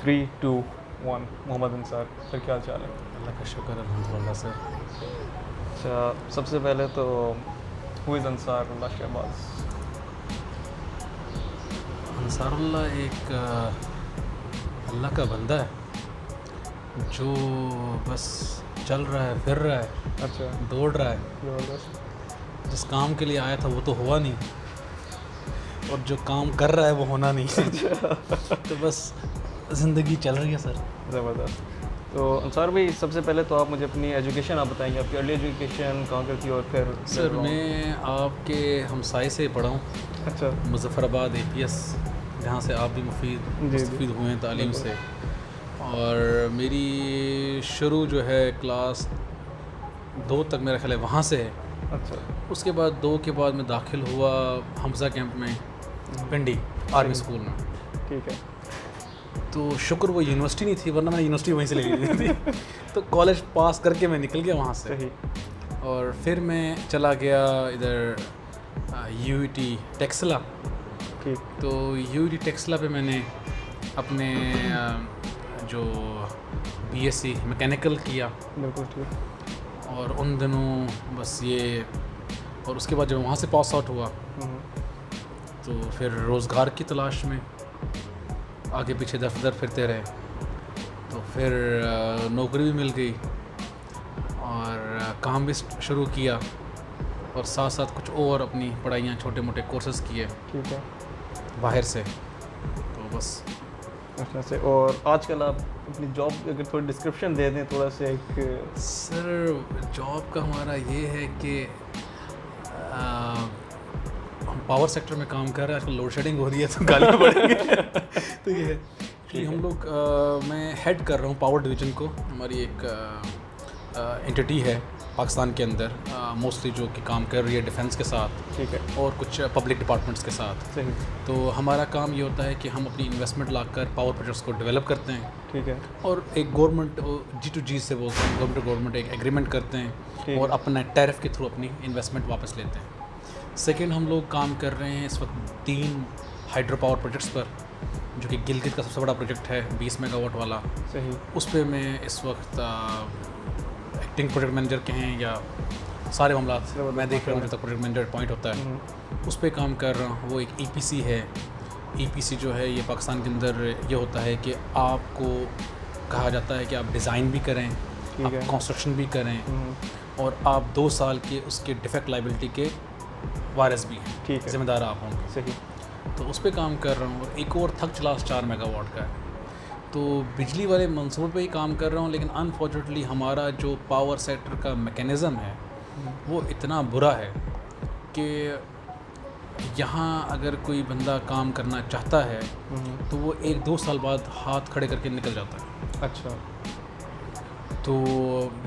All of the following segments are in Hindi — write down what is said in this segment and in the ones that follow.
3, 2, 1 मोहम्मद अंसार सर, क्या हाल चाल है? अल्लाह का शुक्र अल्हम्दुलिल्लाह सर। अच्छा, सबसे पहले तो हु इज़ अंसारुल्लाह शहबाज? अंसारुल्लाह एक अल्लाह का बंदा है जो बस चल रहा है, फिर रहा है, अच्छा, दौड़ रहा है। ज़बरदस्त। जिस काम के लिए आया था वो तो हुआ नहीं, और जो काम कर रहा है वो होना नहीं। तो बस ज़िंदगी चल रही है सर। ज़बरदस्त। तो अंसार भाई, सबसे पहले तो आप मुझे अपनी एजुकेशन आप बताएंगे, आपकी अर्ली एजुकेशन कहाँ कर की और फिर सर background? मैं आपके हमसाए से पढ़ा हूँ, अच्छा मुज़फ़्फ़राबाद APS, जहाँ से आप भी जी, मुस्तफ़ीद हुए हैं तालीम बिल्कुल। से। और मेरी शुरू जो है क्लास 2 तक मेरा ख्याल है वहाँ से है। अच्छा, उसके बाद 2 के बाद मैं दाखिल हुआ हमज़ा कैंप में, पिंडी आर्मी स्कूल में। ठीक है। तो शुक्र वो यूनिवर्सिटी नहीं थी, वरना मैंने यूनिवर्सिटी वहीं से ले ली थी। तो कॉलेज पास करके मैं निकल गया वहाँ से, सही। और फिर मैं चला गया इधर UET टेक्सला। ठीक। तो UET टेक्सला पे मैंने अपने जो BSc मैकेनिकल किया, बिल्कुल ठीक। और उन दिनों बस ये, और उसके बाद जब वहाँ से पास आउट हुआ तो फिर रोज़गार की तलाश में आगे पीछे दर फिरते रहे। तो फिर नौकरी भी मिल गई और काम भी शुरू किया, और साथ साथ कुछ और अपनी पढ़ाइयाँ छोटे मोटे कोर्सेज़ किए ठीक है। बाहर से। तो बस अच्छा से, और आजकल आप अपनी जॉब अगर थोड़ी डिस्क्रिप्शन दे दें थोड़ा सा एक। सर जॉब का हमारा ये है कि हम पावर सेक्टर में काम कर रहे हैं। आजकल लोड शेडिंग हो रही है तो गालियाँ पड़ेंगी। तो ये है कि हम लोग मैं हेड कर रहा हूँ पावर डिवीज़न को। हमारी एक एंटिटी है पाकिस्तान के अंदर, मोस्टली जो कि काम कर रही है डिफेंस के साथ ठीक है। और कुछ पब्लिक डिपार्टमेंट्स के साथ। सही। तो हमारा काम ये होता है कि हम अपनी इन्वेस्टमेंट लाकर पावर प्रोजेक्ट्स को डेवलप करते हैं, ठीक है। और एक गवर्नमेंट G2G से बोलते हैं, गवर्नमेंट टू गवर्नमेंट एक एग्रीमेंट करते हैं, ठीक और है। अपना टैरिफ के थ्रू अपनी इन्वेस्टमेंट वापस लेते हैं। सेकंड, हम लोग काम कर रहे हैं इस वक्त 3 हाइड्रो पावर प्रोजेक्ट्स पर, जो कि गिलगित का सबसे बड़ा प्रोजेक्ट है 20 मेगावाट वाला। सही। उस पर मैं इस वक्त एक्टिंग प्रोजेक्ट मैनेजर के हैं, या सारे मामला मैं देख रहा हूँ जब तक प्रोजेक्ट मैनेजर अपॉइंट होता है, उस पर काम कर रहा हूँ। वो एक EPC है। EPC जो है ये पाकिस्तान के अंदर ये होता है कि आपको कहा जाता है कि आप डिज़ाइन भी करें, आप है। कंस्ट्रक्शन भी करें, और आप 2 साल के उसके डिफेक्ट लाइबिलिटी के वारिस भी हैं, ठीक है। जिम्मेदार आप होंगे। सही। तो उस पे काम कर रहा हूँ। और एक और थक चला 4 मेगावाट का है, तो बिजली वाले मंसूबे पे ही काम कर रहा हूँ। लेकिन अनफॉर्चुनेटली हमारा जो पावर सेक्टर का मैकेनिज़्म है वो इतना बुरा है कि यहाँ अगर कोई बंदा काम करना चाहता है तो वो 1-2 साल बाद हाथ खड़े करके निकल जाता है। अच्छा। तो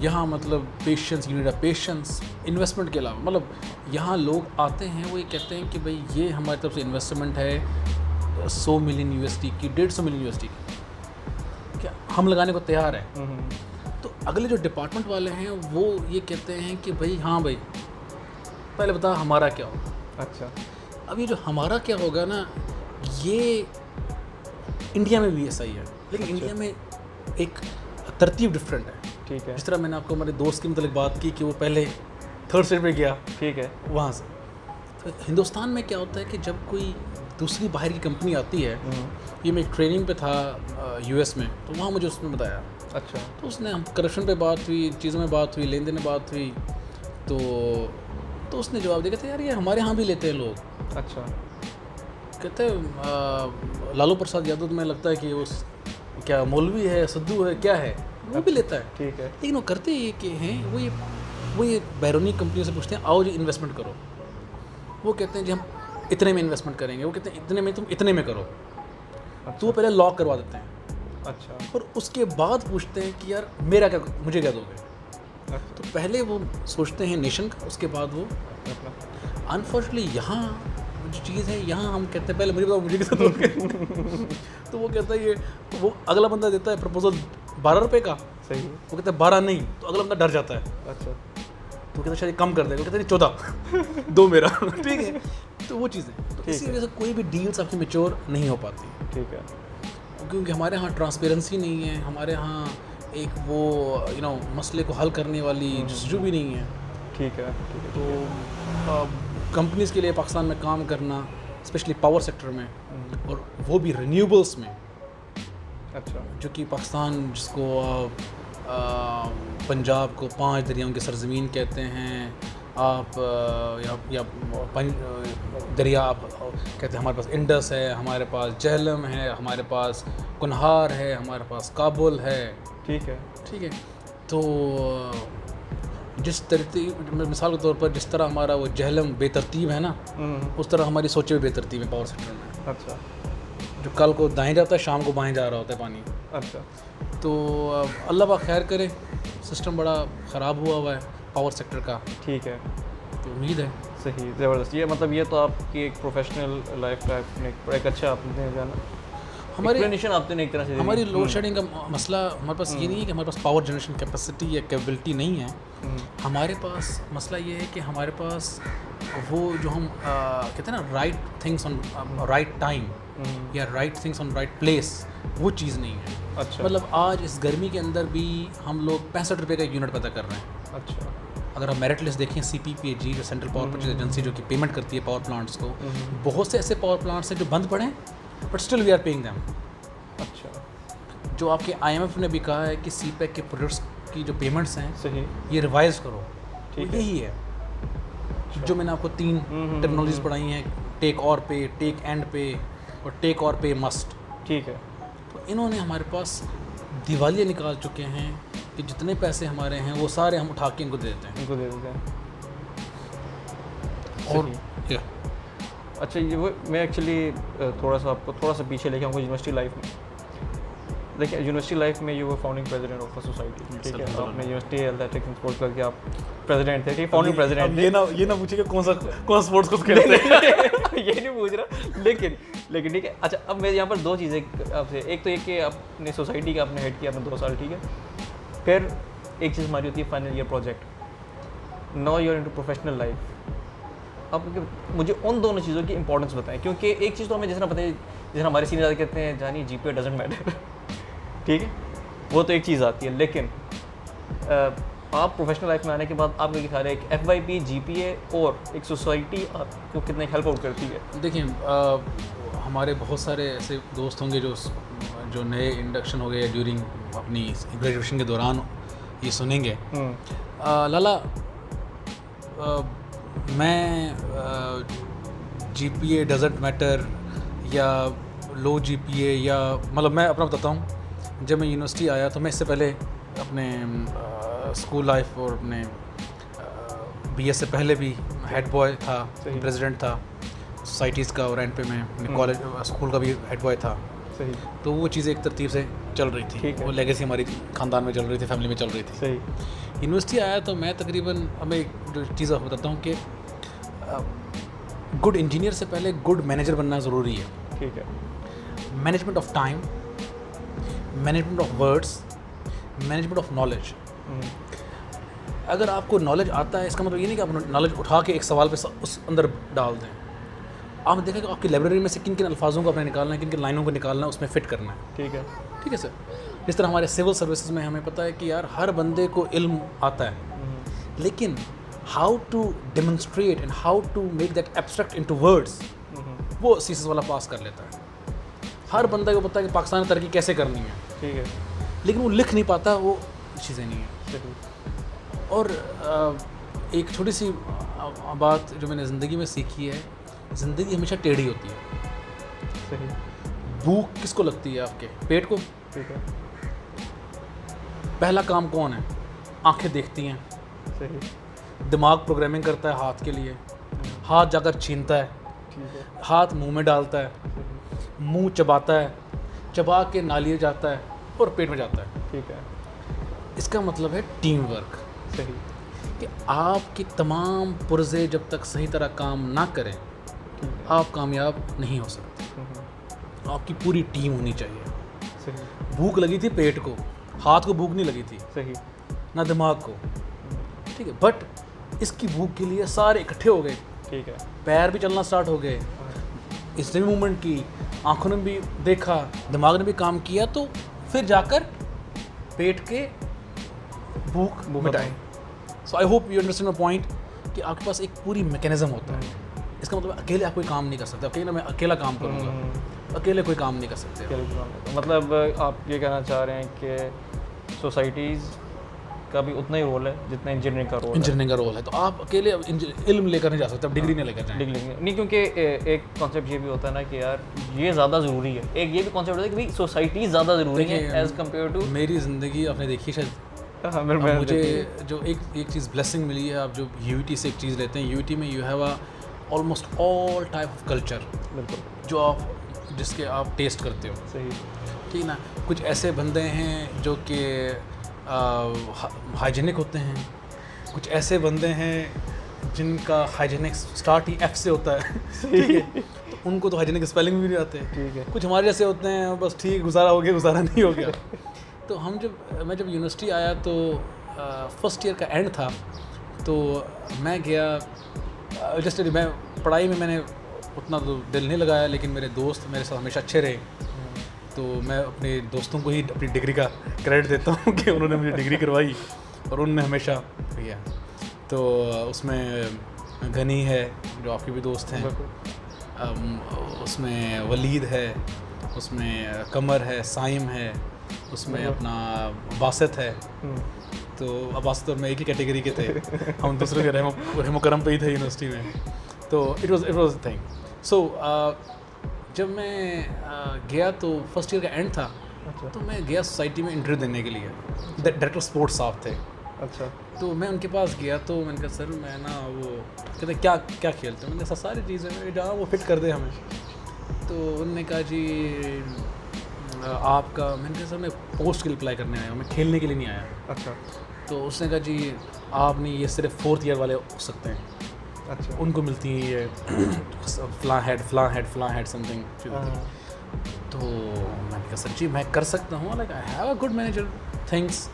यहाँ मतलब patience, unit of patience, investment के अलावा, मतलब यहाँ लोग आते हैं वो ये कहते हैं कि भाई ये हमारी तरफ से इन्वेस्टमेंट है 100 मिलियन USD की, 150 मिलियन USD की, क्या हम लगाने को तैयार हैं। तो अगले जो डिपार्टमेंट वाले हैं वो ये कहते हैं कि भाई हाँ भाई पहले बता हमारा क्या होगा। अच्छा। अब ये जो हमारा क्या होगा ना, ये इंडिया में भी ऐसा ही है, लेकिन इंडिया में एक तरतीब डिफरेंट है। ठीक है। जिस तरह मैंने आपको हमारे दोस्त की मतलब बात की कि वो पहले 3rd स्टेज पे गया, ठीक है। वहाँ से। तो हिंदुस्तान में क्या होता है कि जब कोई दूसरी बाहर की कंपनी आती है, ये मैं ट्रेनिंग पे था US में, तो वहाँ मुझे उसने बताया। अच्छा। तो उसने हम करप्शन पे बात हुई, चीज़ों में बात हुई, लेन देन में बात हुई, तो उसने जवाब दिया था यार ये हमारे यहाँ भी लेते हैं लोग। अच्छा। कहते हैं लालू प्रसाद यादव, तुम्हें लगता है कि वो क्या मौलवी है, सिद्धू है, क्या है, वो भी लेता है। ठीक है। लेकिन वो करते ये कि हैं वो ये बैरूनी कंपनियों से पूछते हैं आओ जी इन्वेस्टमेंट करो। वो कहते हैं जी हम इतने में इन्वेस्टमेंट करेंगे, वो कहते हैं इतने में, तुम इतने में करो। तो वो पहले लॉक करवा देते हैं, अच्छा। और उसके बाद पूछते हैं कि यार मेरा क्या, मुझे क्या दोगे। अच्छा। तो पहले वो सोचते हैं नेशन का, उसके बाद वो। अनफॉर्चुनेटली यहाँ जो चीज़ है, यहाँ हम कहते हैं पहले मुझे बताओ मुझे क्या दोगे। तो वो कहता है ये, वो अगला बंदा देता है प्रपोजल 12 रुपये का, सही। वो कहता है 12 नहीं, तो अगला बंदा डर जाता है, अच्छा। तो कहता है शायद कम कर देगा, वो कहता है नहीं 14 दो मेरा। ठीक है। तो वो चीज़ें, तो इसी वजह से कोई भी डील्स आपकी मैच्योर नहीं हो पाती। ठीक है। क्योंकि हमारे यहाँ ट्रांसपेरेंसी नहीं है, हमारे यहाँ एक वो मसले को हल करने वाली जस्तजू भी नहीं है। ठीक है। तो कंपनीज़ के लिए पाकिस्तान में काम करना, स्पेशली पावर सेक्टर में, और वो भी रिन्यूएबल्स में, अच्छा, जो कि पाकिस्तान जिसको पंजाब को 5 दरियाओं की सरजमीन कहते हैं, आप या दरिया आप कहते हैं, हमारे पास इंडस है, हमारे पास झेलम है, हमारे पास कुनहार है, हमारे पास काबुल है। ठीक है। तो जिस तरतीब, मिसाल के तौर पर जिस तरह हमारा वो झेलम बेतरतीब है ना, उस तरह हमारी सोचें भी बेतरतीब है पावर सेक्टर में। अच्छा, जो कल को दाएं जाता है, शाम को बाएं जा रहा होता है पानी। अच्छा। तो अल्लाह पाक खैर करे, सिस्टम बड़ा ख़राब हुआ है पावर सेक्टर का। ठीक है। तो उम्मीद है। सही, ज़बरदस्त। ये मतलब ये तो आपकी एक प्रोफेशनल लाइफ का एक अच्छा आपने जाना हमारी एक्सप्लेनेशन आपने एक तरह से हमारी लोड शेडिंग का मसला हमारे पास ये नहीं है कि हमारे पास पावर जनरेशन कैपेसिटी या कैपेबिलिटी नहीं है। हमारे पास मसला ये है कि हमारे पास वो जो हम कहते हैं ना, right things on right time या right things on right place, वो चीज़ नहीं है। अच्छा। मतलब आज इस गर्मी के अंदर भी हम लोग 65 रुपये का एक यूनिट पैदा कर रहे हैं। अच्छा। अगर आप मेरिट लिस्ट देखें, CPPAG जो सेंट्रल पावर परचेज एजेंसी जो कि पेमेंट करती है पावर प्लांट्स को, बहुत से ऐसे पावर प्लांट्स हैं जो बंद पड़े हैं, but still we are paying them. अच्छा। जो आपके IMF ने भी कहा है कि CPEC के प्रोडक्ट्स की जो पेमेंट्स हैं, सही, ये रिवाइज करो। ठीक तो यही है जो मैंने आपको 3 टर्मिनोलॉजीज पढ़ाई हैं, टेक और पे, टेक एंड पे और टेक और पे मस्ट। ठीक है। तो इन्होंने हमारे पास दिवालिया निकाल चुके हैं कि जितने पैसे हमारे हैं वो सारे हम उठा के इनको दे देते हैं। इनको दे देते हैं। और सही। अच्छा, ये वो मैं एक्चुअली थोड़ा सा पीछे लेके आऊँगा यूनिवर्सिटी लाइफ में। देखिए, यूनिवर्सिटी लाइफ में यू वो founding president of a society. ठीक है। आपने यूनिवर्सिटी एथलेटिक्स एंड स्पोर्ट्स करके आप प्रेसिडेंट थे, ठीक, फाउंडिंग प्रेसिडेंट। ये ना पूछिए कि कौन स्पोर्ट्स को खेलते हैं। ये नहीं पूछ रहा, लेकिन ठीक है। अच्छा, अब मैं यहाँ पर 2 चीज़ें आपसे, एक तो ये कि आपने सोसाइटी का आपने हेड किया आपने 2 साल, ठीक है। फिर एक चीज़ हमारी होती है final year project. Now you are into professional life. अब मुझे उन दोनों चीज़ों की इंपॉर्टेंस बताएं, क्योंकि एक चीज़ तो हमें जैसे पता है, जैसे हमारे सीनियर कहते हैं, जानी GPA डजंट मैटर। ठीक है, वो तो एक चीज़ आती है, लेकिन आप प्रोफेशनल लाइफ में आने के बाद आप क्या खा रहे हैं, एक FYP, GPA और एक सोसाइटी आपको कितने हेल्प आउट करती है? देखिए, हमारे बहुत सारे ऐसे दोस्त होंगे जो नए इंडक्शन हो गए ड्यूरिंग अपनी ग्रेजुएशन के दौरान ये सुनेंगे। लाला, मैं GPA डजंट मैटर या लो GPA, या मतलब मैं अपना बताता हूँ। जब मैं यूनिवर्सिटी आया तो मैं इससे पहले अपने स्कूल लाइफ और अपने BS से पहले भी हेड बॉय था, प्रेसिडेंट था सोसाइटीज़ का, और एंड पे मैं अपने कॉलेज स्कूल का भी हेड बॉय था। सही। तो वो चीज़ें एक तरतीब से चल रही थी, वो लेगेसी हमारी ख़ानदान में चल रही थी, फैमिली में चल रही थी। सही। यूनिवर्सिटी आया तो मैं तकरीबन, अब मैं एक जो चीज़ आपको बताता हूँ कि गुड इंजीनियर से पहले गुड मैनेजर बनना ज़रूरी है। ठीक है। Management of time, management of words, management of knowledge. अगर आपको नॉलेज आता है, इसका मतलब ये नहीं कि आप नॉलेज उठा के एक सवाल पे उस अंदर डाल दें। आपने देखा कि आपकी लाइब्रेरी में से किन किन अल्फाजों को आपने निकालना है, किन किन लाइनों को निकालना है, उसमें फ़िट करना है। ठीक है सर। जिस तरह हमारे सिविल सर्विसेज में हमें पता है कि यार हर बंदे को इल्म आता है, लेकिन how to demonstrate and how to make that abstract into words, वो CSS वाला पास कर लेता है। हर बंदे को पता है कि पाकिस्तान में तरक्की कैसे करनी है, ठीक है, लेकिन वो लिख नहीं पाता, वो चीज़ें नहीं है। और एक छोटी सी बात जो मैंने ज़िंदगी में सीखी है, ज़िंदगी हमेशा टेढ़ी होती है। सही। भूख किसको लगती है? आपके पेट को। ठीक है। पहला काम कौन है? आंखें देखती हैं। सही। दिमाग प्रोग्रामिंग करता है हाथ के लिए, हाथ जाकर छीनता है, ठीक है, हाथ मुंह में डालता है, मुंह चबाता है, चबा के नालिए जाता है और पेट में जाता है। ठीक है। इसका मतलब है टीम वर्क। सही। कि आपके तमाम पुर्जे जब तक सही तरह काम ना करें, आप कामयाब नहीं हो सकते। आपकी पूरी टीम होनी चाहिए। सही। भूख लगी थी पेट को, हाथ को भूख नहीं लगी थी, सही, ना दिमाग को, ठीक है, बट इसकी भूख के लिए सारे इकट्ठे हो गए। ठीक है। पैर भी चलना स्टार्ट हो गए, इसने भी मूवमेंट की, आँखों ने भी देखा, दिमाग ने भी काम किया, तो फिर जाकर पेट के भूख मिटाए। So I hope you understand my point कि आपके पास एक पूरी मैकेनिज्म होता है। इसका मतलब अकेले आप कोई काम नहीं कर सकते, अकेले मैं अकेला काम करूँगा, अकेले कोई काम नहीं कर सकते। मतलब आप ये कहना चाह रहे हैं कि सोसाइटीज़ का भी उतना ही रोल है जितना इंजीनियरिंग का रोल है। इंजीनियरिंग का रोल है, तो आप अकेले इल्म लेकर नहीं जा सकते, आप डिग्री नहीं लेकर जाएं। डिग्री नहीं, क्योंकि एक कॉन्सेप्ट ये भी होता है ना कि यार ये ज़्यादा ज़रूरी है। एक ये भी कॉन्सेप्ट होता है कि भाई सोसाइटी ज़्यादा ज़रूरी है एज़ कम्पेयर टू मेरी ज़िंदगी आपने देखी शायद। हाँ, मुझे जो एक चीज़ ब्लेसिंग मिली है, आप जो यूटी से एक चीज़ लेते हैं, यूटी में you have a almost all type of culture, बिल्कुल, जो आप जिसके आप टेस्ट करते हो। सही, ठीक ना। कुछ ऐसे बंदे हैं जो कि हाइजीनिक होते हैं, कुछ ऐसे बंदे हैं जिनका हाइजीनिक स्टार्ट ही एफ से होता है, ठीक है, तो उनको तो हाइजीनिक स्पेलिंग भी नहीं आते, ठीक है। कुछ हमारे जैसे होते हैं बस ठीक गुजारा हो गया, गुजारा नहीं हो गया। तो मैं जब यूनिवर्सिटी आया तो फर्स्ट ईयर का एंड था, तो मैं गया जस्ट मैं पढ़ाई में मैंने उतना तो दिल नहीं लगाया, लेकिन मेरे दोस्त मेरे साथ हमेशा अच्छे रहे, तो मैं अपने दोस्तों को ही अपनी डिग्री का क्रेडिट देता हूँ कि उन्होंने मुझे डिग्री करवाई और उनने हमेशा किया। तो उसमें गनी है जो आपके भी दोस्त हैं, उसमें वलीद है, उसमें कमर है, साइम है, उसमें अपना बासित है। तो अबासित और मैं एक ही कैटेगरी के थे, हम दूसरे के रहमो करम पे ही थे यूनिवर्सिटी में। तो इट वाज थिंग। सो जब मैं गया तो फर्स्ट ईयर का एंड था, तो मैं गया सोसाइटी में इंटरव्यू देने के लिए। डायरेक्टर स्पोर्ट्स साहब थे। अच्छा। तो मैं उनके पास गया, तो मैंने कहा सर मैं ना वो कहते क्या क्या खेलते हो, मैंने कहा सारी चीज़ें जहाँ वो फिट कर दे हमें। तो उन्होंने कहा जी आपका, मैंने कहा सर मैं पोस्ट के लिए अप्लाई करने आया हूँ, मैं खेलने के लिए नहीं आया। अच्छा। तो उसने कहा जी आप नहीं, ये सिर्फ 4th ईयर वाले हो सकते हैं, अच्छा, उनको मिलती है ये फ्ला हेड समथिंग। तो मैंने कहा सर जी मैं कर सकता हूँ, like I have a good manager things.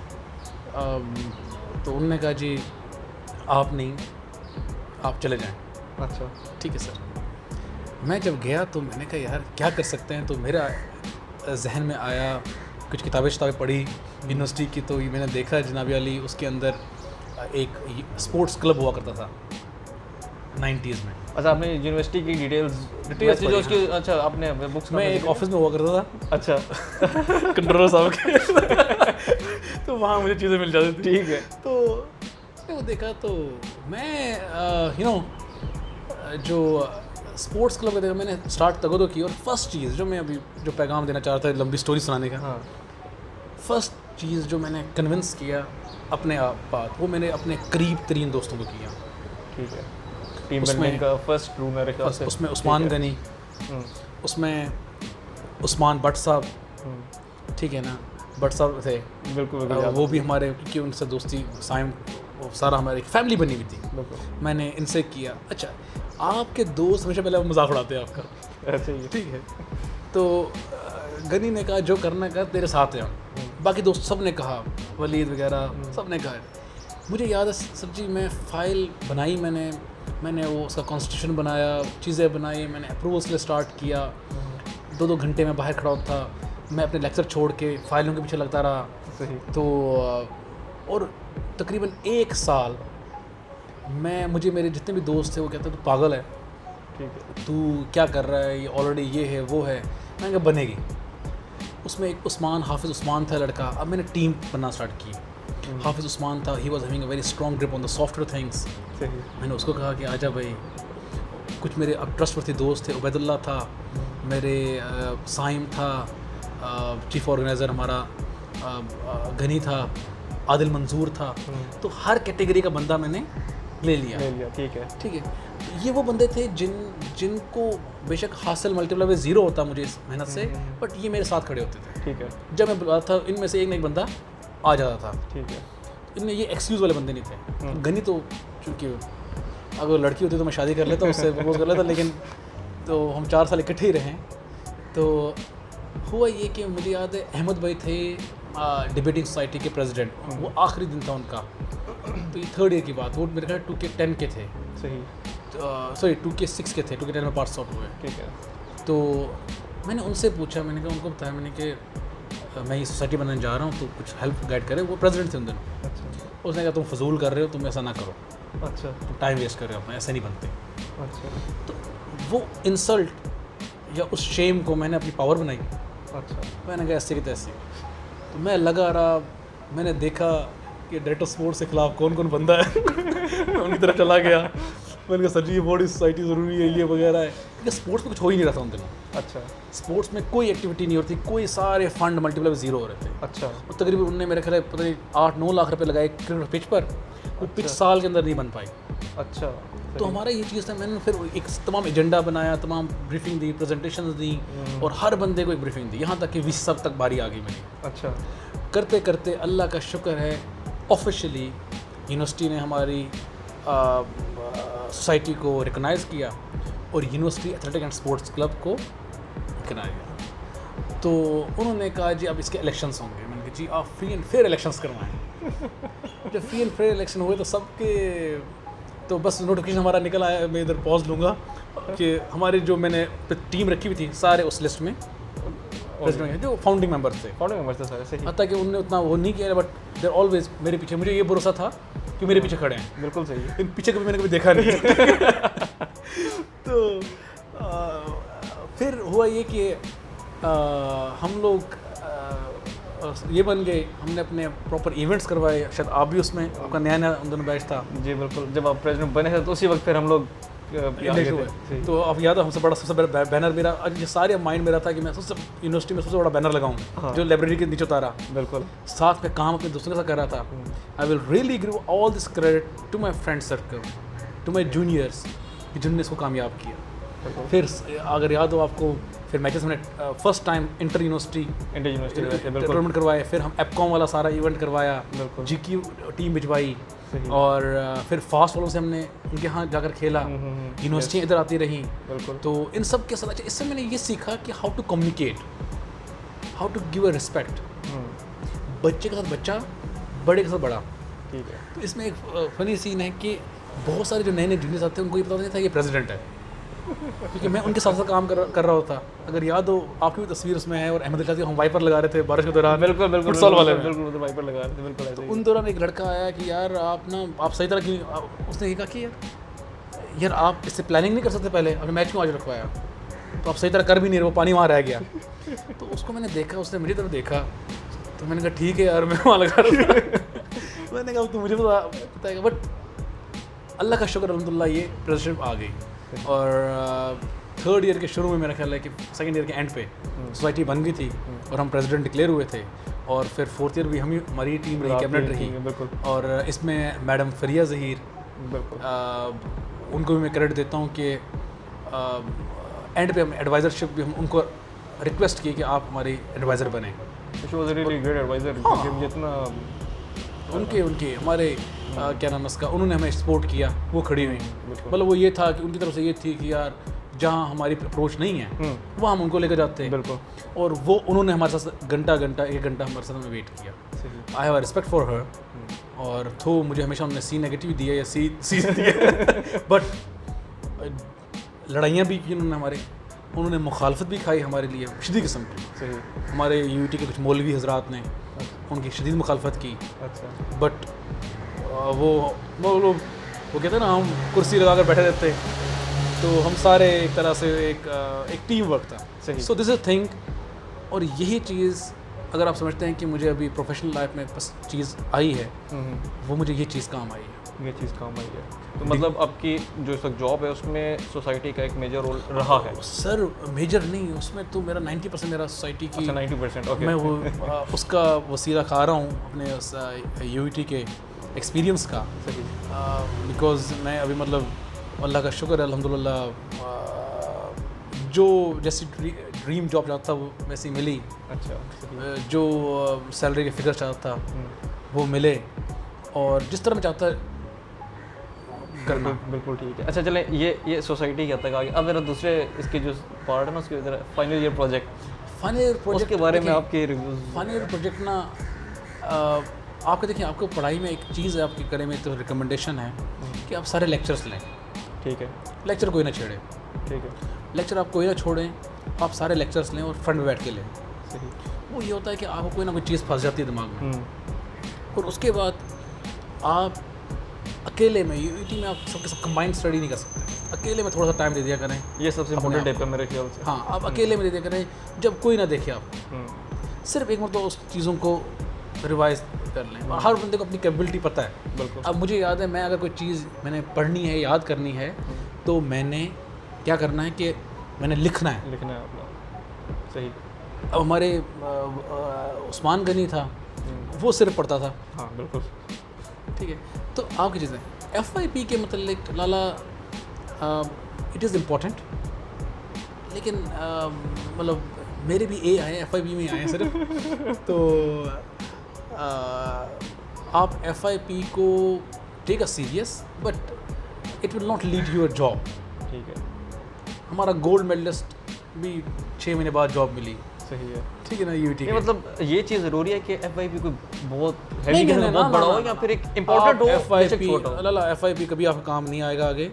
तो उन्होंने कहा जी आप नहीं, आप चले जाएं। अच्छा, ठीक है सर। मैं जब गया तो मैंने कहा यार क्या कर सकते हैं, तो मेरा जहन में आया, कुछ किताबें पढ़ी यूनिवर्सिटी की, तो मैंने देखा जनाबी अली उसके अंदर एक स्पोर्ट्स क्लब हुआ करता था 90s में। अच्छा, आपने यूनिवर्सिटी की डिटेल्स जो उसकी, अच्छा आपने बुक्स, मैं एक ऑफिस में हुआ करता था। अच्छा। कंट्रोलर साहब के तो वहाँ मुझे चीज़ें मिल जाती थी। ठीक है। तो वो देखा तो मैं जो स्पोर्ट्स क्लब का देखा, मैंने स्टार्ट तगो की। और फर्स्ट चीज़ जो मैं अभी जो पैगाम देना चाह रहा था लंबी स्टोरी सुनाने का, हाँ, फर्स्ट चीज़ जो मैंने कन्विंस किया अपने आप बात, वो मैंने अपने करीब तरीन दोस्तों को किया। ठीक है। टीम बिल्डिंग का फर्स्ट रूम मेरे ख्याल से उसमें उस्मान गनी, उसमें उस्मान भट्ट साहब, ठीक है ना, भट्ट साहब थे। बिल्कुल, वो भी हमारे, क्योंकि उनसे दोस्ती साइम सारा हमारी एक फैमिली बनी हुई थी, मैंने इनसे किया। अच्छा, आपके दोस्त हमेशा पहले मजाक उड़ाते हैं आपका, ऐसे ही, ठीक है। तो गनी ने कहा जो करना कर तेरे साथ है, बाकी दोस्त सब ने कहा, वलीद वगैरह सब ने कहा। मुझे याद है सर जी मैं फ़ाइल बनाई, मैंने वो उसका कॉन्स्टिट्यूशन बनाया, चीज़ें बनाई, मैंने अप्रूवल्स लिए स्टार्ट किया। 2-2 घंटे में बाहर खड़ा होता, मैं अपने लेक्चर छोड़ के फाइलों के पीछे लगता रहा। सही। तो और तकरीबन 1 साल मुझे मेरे जितने भी दोस्त थे वो कहते तू पागल है, ठीक है, तू क्या कर रहा है, ये ऑलरेडी ये है वो है। मैंने कहा बनेगी। उसमें एक हाफिज़ उस्मान था लड़का, अब मैंने टीम बनना स्टार्ट की। हाफिज़ उस्मान था, he was having a very strong grip on the software things. मैंने उसको कहा कि आजा भाई। कुछ मेरे अब ट्रस्टवर्थी दोस्त थे, उबैदुल्लाह था, मेरे साइम था, चीफ ऑर्गेनाइज़र हमारा गनी था, आदिल मंजूर था। तो हर कैटेगरी का बंदा मैंने ले लिया। ठीक है। ये वो बंदे थे जिनको बेशक हासिल मल्टीप्लाई बाय 0 होता मुझे इस मेहनत से, बट ये मेरे साथ खड़े होते थे। ठीक है। जब मैं बुलाता था इनमें से एक ना एक बंदा आ जाता था। ठीक है। इनमें ये एक्सक्यूज़ वाले बंदे नहीं थे। गनी तो चूँकि अगर लड़की होती तो मैं शादी कर लेता, उससे प्रपोज कर लेता, लेकिन तो हम 4 साल इकट्ठे ही रहे। तो हुआ ये कि मुझे याद है अहमद भाई थे डिबेटिंग सोसाइटी के प्रेसिडेंट, वो आखिरी दिन था उनका। तो ये 3rd ईयर की बात, वो मेरे ख्याल 2K10 के थे। सही। सॉरी 2K6 के थे, 2K10 में पार्ट्स आउट हुए। ठीक है। तो मैंने उनसे पूछा, मैंने कहा, उनको बताया मैंने कि मैं ये सोसाइटी बनाने जा रहा हूँ तो कुछ हेल्प गाइड करें। वो प्रेसिडेंट थे उन दिनों। अच्छा उसने कहा तुम फजूल कर रहे हो, तुम ऐसा ना करो, अच्छा तुम टाइम वेस्ट कर रहे हो अपना, ऐसे नहीं बनते। अच्छा तो वो इंसल्ट या उस शेम को मैंने अपनी पावर बनाई। अच्छा मैंने कहा ऐसे कि तैसे। तो मैं लगा रहा, मैंने देखा कि डायरेक्टर स्पोर्ट्स के खिलाफ कौन कौन बंदा है मैं उनकी तरफ चला गया। मैंने कहा सर जी ये बॉडी सोसाइटी ज़रूरी है, ये वगैरह है, क्योंकि स्पोर्ट्स में कुछ हो ही नहीं रहा था उन दिनों। अच्छा स्पोर्ट्स में कोई एक्टिविटी नहीं होती, कोई सारे फंड मल्टीप्लाई ज़ीरो हो रहे थे। अच्छा और तकरीबन उनने मेरे ख्याल पता नहीं 8-9 लाख रुपए लगाए क्रिकेट पिच पर, वो पिच साल के अंदर नहीं बन पाई। अच्छा तो हमारा ये चीज़ था, मैंने फिर एक तमाम एजेंडा बनाया, तमाम ब्रीफिंग दी, प्रेजेंटेशन दी, और हर बंदे को एक ब्रीफिंग दी, यहाँ तक कि 20 सब तक बारी आ गई मेरी। अच्छा करते करते अल्लाह का शुक्र है ऑफिशियली यूनिवर्सिटी ने हमारी सोसाइटी को रिकॉग्नाइज़ किया और university athletic and sports club को रिकॉग्नाइज किया। तो उन्होंने कहा जी अब इसके इलेक्शंस होंगे। मैंने कहा जी आप फ्री एंड फेयर इलेक्शंस करवाएं। जब फ्री एंड फेयर इलेक्शन हुए तो सबके तो बस नोटिफिकेशन हमारा निकल आया। मैं इधर पॉज लूँगा कि हमारी जो मैंने टीम रखी हुई थी सारे उस लिस्ट में प्रेसिडेंट जो फाउंडिंग मेंबर थे, सारे सही। हत्ता कि उनने उतना वो नहीं किया, बट देर ऑलवेज मेरे पीछे। मुझे ये भरोसा था कि मेरे पीछे खड़े हैं। बिल्कुल सही है। इन पीछे कभी मैंने कभी देखा नहीं तो फिर हुआ ये कि हम लोग ये बन गए, हमने अपने प्रॉपर इवेंट्स करवाए। शायद आप भी उसमें, आपका नया नया उन दोनों बैच था। जी बिल्कुल, जब आप प्रेसिडेंट बने थे तो उसी वक्त फिर हम लोग तो आप याद है हमसे बड़ा सबसे बड़ा बैनर मेरा, ये सारे माइंड मेरा था कि मैं सबसे यूनिवर्सिटी में सबसे बड़ा बैनर लगाऊं। हाँ। जो लाइब्रेरी के नीचे उतारा। बिल्कुल। साथ में काम अपने दोस्तों के साथ कर रहा था। I will really give all this credit to my friend circle, to my juniors, जिनने इसको कामयाब किया। फिर अगर याद हो आपको, फिर मैचेस में first time inter university tournament करवाए। फिर हम एपकॉम वाला सारा इवेंट करवाया, जी की टीम भिजवाई, और फिर फास्ट वालों से हमने उनके यहाँ जाकर खेला। यूनिवर्सिटी इधर आती रही। तो इन सब के साथ इससे मैंने ये सीखा कि how to communicate, how to give a respect. बच्चे के साथ बच्चा, बड़े के साथ बड़ा। ठीक है। तो इसमें एक फनी सीन है कि बहुत सारे जो नए नए जूनियर्स आते हैं उनको ये पता नहीं था ये प्रेसिडेंट है, क्योंकि मैं उनके साथ साथ काम कर रहा होता। अगर याद हो आपकी भी तस्वीर उसमें है, और अहमद खाती हम वाइपर लगा रहे थे बारिश के दौरान। बिल्कुल बिल्कुल फुटसॉल वाले में। बिल्कुल वाइपर लगा रहे थे। बिल्कुल ऐसे तो ही। उन दौरान एक लड़का आया कि यार आप ना, आप सही तरह की, उसने ये कहा कि यार आप इससे प्लानिंग नहीं कर सकते, पहले अपने मैच क्यों आज रखवाया, तो आप सही तरह कर भी नहीं रहे, वो पानी वहाँ रह गया। तो उसको मैंने देखा, उसने मेरी तरफ देखा, तो मैंने कहा ठीक है यार, मैं वहाँ लगा रहा था। मैंने कहा तो मुझे बताएगा, बट अल्लाह का शुक्र अल्हम्दुलिल्लाह ये प्रेसिडेंट आ गई। और थर्ड ईयर के शुरू में मेरा ख्याल है कि सेकंड ईयर के एंड पे सोसाइटी बन गई थी और हम प्रेसिडेंट डिक्लेयर हुए थे। और फिर फोर्थ ईयर भी हमारी टीम रही, कैबिनेट रही। बिल्कुल। और इसमें मैडम फरिया ज़हीर, उनको भी मैं क्रेडिट देता हूँ कि एंड पे हम एडवाइज़रशिप भी हम उनको रिक्वेस्ट की कि आप हमारी एडवाइज़र बने। जितना उनके हमारे क्या नाम है उसका, उन्होंने हमें सपोर्ट किया, वो खड़ी हुई। मतलब वो ये था कि उनकी तरफ से ये थी कि यार जहाँ हमारी अप्रोच नहीं है वहाँ हम उनको लेकर जाते हैं। बिल्कुल। और वो उन्होंने हमारे साथ घंटा एक घंटा हमारे साथ में वेट किया। I have respect for her. और तो मुझे हमेशा उन्होंने सी नेगेटिव दिया या सी दिया बट लड़ाइयाँ भी की उन्होंने उन्होंने मुखालफत भी खाई हमारे लिए शदीद किस्म की। हमारे यूटी के कुछ मौलवी हजरात ने उनकी शदीद मुखालफत की। अच्छा। बट वो कहते हैं ना, हम कुर्सी लगा कर बैठे रहते, तो हम सारे एक तरह से एक टीम वर्क था। So this is thing. और यही चीज़ अगर आप समझते हैं कि मुझे अभी प्रोफेशनल लाइफ में बस चीज़ आई है, वो मुझे ये चीज़ काम आई है। ये चीज़ काम आई है। तो मतलब आपकी जो इस वक्त जॉब है उसमें सोसाइटी का एक मेजर रोल रहा है? सर मेजर नहीं, उसमें तो मेरा 90% मेरा सोसाइटी की। अच्छा 90%। ओके। मैं वो उसका वसीला खा रहा हूँ अपने यूईटी के एक्सपीरियंस का। सही। बिकॉज मैं अभी मतलब अल्लाह का शुक्र है अल्हम्दुलिल्लाह, जो जैसी ड्रीम जॉब चाहता था वो वैसी मिली। अच्छा। जो सैलरी के फिगर चाहता था वो मिले, और जिस तरह मैं चाहता करना। बिल्कुल ठीक है। अच्छा चलें, ये सोसाइटी क्या तक आ गई। अब मेरा दूसरे इसके जो पार्ट है ना, उसके फाइनल ईयर प्रोजेक्ट के बारे में आपके रिव्यूज़। फाइनल ईयर प्रोजेक्ट ना, आपके देखिए, आपको पढ़ाई में एक चीज़ है आपके करे में, तो रिकमेंडेशन है कि आप सारे लेक्चर्स लें। ठीक है। लेक्चर कोई ना छेड़े। ठीक है, लेक्चर आप कोई ना छोड़ें, आप सारे लेक्चर्स लें और फ्रंट में बैठ के लें। सही। वो ये होता है कि आपको कोई ना कोई चीज़ फंस जाती है दिमाग में, हम्म, और उसके बाद आप अकेले में यूटी में आप सबके सब कंबाइंड स्टडी नहीं कर सकते। अकेले में थोड़ा सा टाइम दे दिया करें। ये सबसे इम्पोर्टेंट टाइप का मेरे ख्याल से। हाँ, आप अकेले में दे दिया करें, जब कोई ना देखे आप हम्म, सिर्फ एक मतलब उस चीज़ों को रिवाइज कर लें। और हर बंदे को अपनी कैपेबिलिटी पता है। बिल्कुल। अब मुझे याद है, मैं अगर कोई चीज़ मैंने पढ़नी है, याद करनी है, तो मैंने क्या करना है कि मैंने लिखना है। लिखना है अपना, सही। अब हमारे उस्मान गनी था, वो सिर्फ पढ़ता था। हाँ बिल्कुल। ठीक है, तो आपकी चीज़ें FYP के मतलब लाला इट इज़ इम्पोर्टेंट, लेकिन मतलब मेरे भी ए आए FYP में आए हैं सिर्फ। तो आप FYP को take a serious, but it will not lead you a job. ठीक है, हमारा गोल्ड मेडलिस्ट भी 6 महीने बाद जॉब मिली। सही है। ठीक है ना, यूटी नहीं मतलब ये चीज़ ज़रूरी है कि FYP कोई बहुत नहीं, हैवी नहीं, बहुत बड़ा हो या फिर एक इम्पोर्टेंट हो, बेशक छोटा हो। FYP कभी आपका काम नहीं आएगा आगे,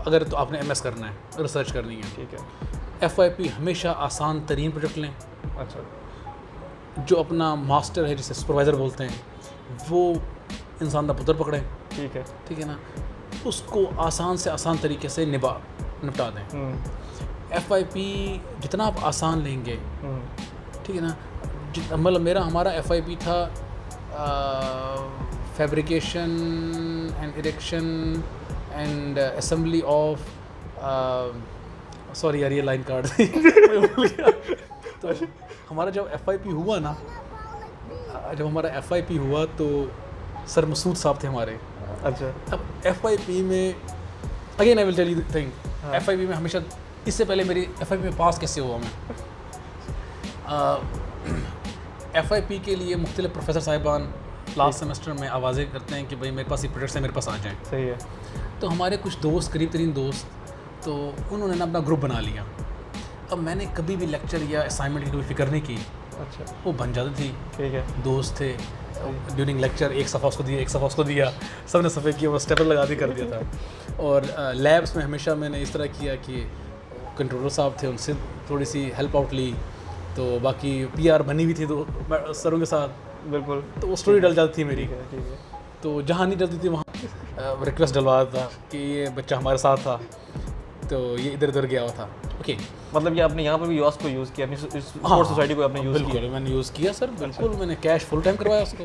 अगर तो आपने MS करना है, रिसर्च करनी है। ठीक है। FYP हमेशा आसान तरीन प्रोजेक्ट लें। अच्छा, जो अपना मास्टर है, जिसे सुपरवाइज़र बोलते हैं, वो इंसान का पुत्र पकड़ें। ठीक है। ठीक है ना, उसको आसान से आसान तरीके से निपटा दें। FYP जितना आप आसान लेंगे, ठीक है ना, मतलब हमारा FYP था fabrication and erection and assembly of, sorry यार ये लाइन काट दी मैं भूल गया। तो हमारा जब FYP हुआ ना, जब हमारा FYP हुआ तो सर मसूद साहब थे हमारे। अच्छा। अब FYP में again I will tell you thing, FYP में हमेशा, इससे पहले मेरी FYP में पास कैसे हुआ मैं, FYP के लिए मुख्तलिफ प्रोफेसर साहिबान लास्ट सेमेस्टर में आवाज़ें करते हैं कि भाई मेरे पास ये प्रोजेक्ट्स हैं, मेरे पास आ जाएं। सही है। तो हमारे कुछ दोस्त, करीब तरीन दोस्त, तो उन्होंने ना अपना ग्रुप बना लिया। अब मैंने कभी भी लेक्चर या असाइनमेंट की कोई फिक्र नहीं की, अच्छा, वो बन जाती थी। ठीक है। दोस्त थे, ड्यूरिंग लेक्चर एक सफ़ा उसको दिया, एक सफ़ा उसको दिया, सब ने सफ़े किया, वो स्टेपल लगा दी कर दिया था। और लैब्स में हमेशा मैंने इस तरह किया कि कंट्रोलर साहब थे, उनसे थोड़ी सी हेल्प आउट ली। तो बाकी PR बनी हुई थी तो सरों के साथ, बिल्कुल, तो वो स्टोरी डल जाती थी मेरी। ठीक है। ठीक है। तो जहाँ नहीं डलती थी वहाँ रिक्वेस्ट डलवा था कि ये बच्चा हमारे साथ था, तो ये इधर उधर गया हुआ था। ओके, मतलब ये आपने यहाँ पर भी YOS को यूज़ किया, अपनी स्पोर्ट्स सोसाइटी को आपने यूज़ किया। बिल्कुल मैंने यूज़ किया सर, बिल्कुल मैंने कैश फुल टाइम करवाया उसको।